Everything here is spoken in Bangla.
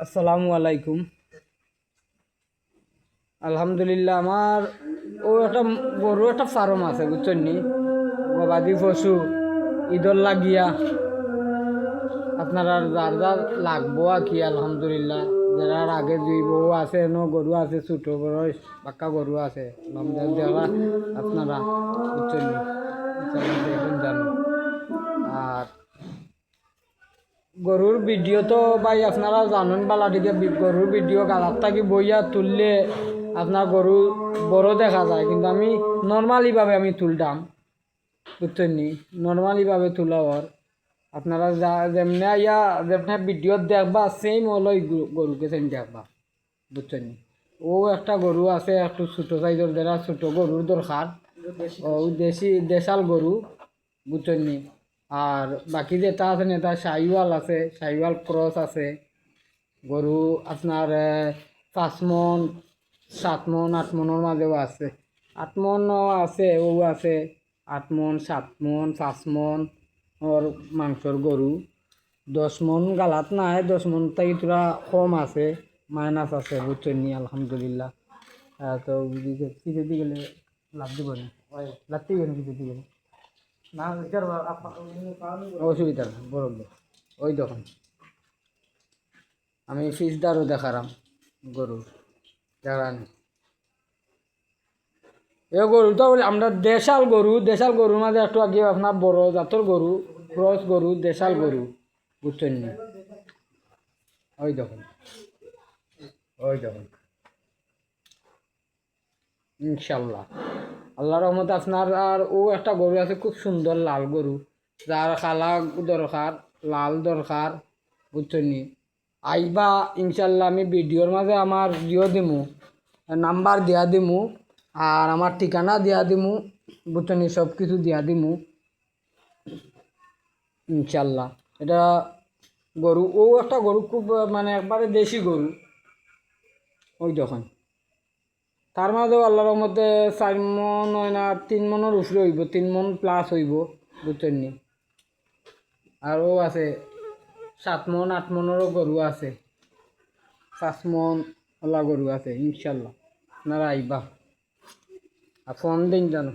আসসালামু আলাইকুম। আলহামদুলিল্লাহ, আমার একটা বড় একটা ফার্ম আছে, বুঝছেন নি? গবাদি পশু ঈদর লাগিয়া আপনারা যার যার লাগবো আর কি। আলহামদুলিল্লাহ, যারা আগে দুই বউ আছে, গরু আছে, ছোট বড় পাক্কা গরু আছে। আলহামদুলিল্লাহ, আপনারা বুঝছেন নি, দেখুন জানো। আর গরুর ভিডিও তো ভাই আপনারা জানেন বালা দিকে, গরুর ভিডিও গালার থাকি বইয়া তুললে আপনার গরু বড় দেখা যায়, কিন্তু আমি নর্মালিভাবে আমি তুলতাম, বুঝছেন নি? নর্মালিভাবে তোলা হর আপনারা যা যেমনি ইয়া যেমনি ভিডিও দেখবা সেম হলো গরুকে সেম দেখবা, বুঝছেন নি? ও একটা গরু আছে একটু ছোটো সাইজের, যারা ছোটো গরুর দরকার ও দেশাল গরু, বুঝছেন নি? আর বাকি যেটা আছে নেতা শাহিওয়াল আছে, শাহিওয়াল ক্রস আছে। গরু আপনার 5 মন 7 মন 8 মনের মাঝেও আছে, 8 মনও আছে, ও আছে 8 মন 7 মন 5 মন ওর মাংসর গরু। 10 মন গালাত নাই, 10 মন তাই তোরা কম আছে, মাইনাস আছে, বুঝছেন নি? আলহামদুলিল্লাহ। তো কিছু দিয়ে গেলে লাভ দিব না, লাভ দিবেন কিছু দিয়ে গেলে না, অসুবিধা না, বড় ওই দেখুন আমি ফিসদারও দেখারাম গরুর দেখান। এ গরু তো আমরা দেশাল গরু, দেশাল গরুর মাঝে একটু আগে আপনার বড় জাতর গরু, ক্রস গরু, দেশাল গরু, বুঝছেন নি? ওই দেখুন, ওই দেখুন ইনশাল্লাহ আল্লাহর রহমতে আপনার। আর ও একটা গরু আছে খুব সুন্দর লাল গরু, যার কালা দরকার, লাল দরকার, বুঝছেন নি? আইবা ইনশাল্লাহ, আমি ভিডিওর মাঝে আমার দিমু, নাম্বার দিয়া দিমু, আর আমার ঠিকানা দিয়া দিমু, বুঝছেন নি? সব কিছু দিয়া দিমু ইনশাল্লাহ। এটা গরু, ও একটা গরু খুব মানে একবারে দেশি গরু, ওই দেখুন। তার মাঝেও আল্লাহর রহমতে 4 মন হয় না, 3 মনের উপরে হইব, 3 মন প্লাস হইব, বুঝছেন নি? আরও আছে 7 মন 8 মনেরও গরু আছে, 5 মন ওলা গরু আছে ইনশাল্লাহ। আপনারা আইবা আর ফোন দিন জানো।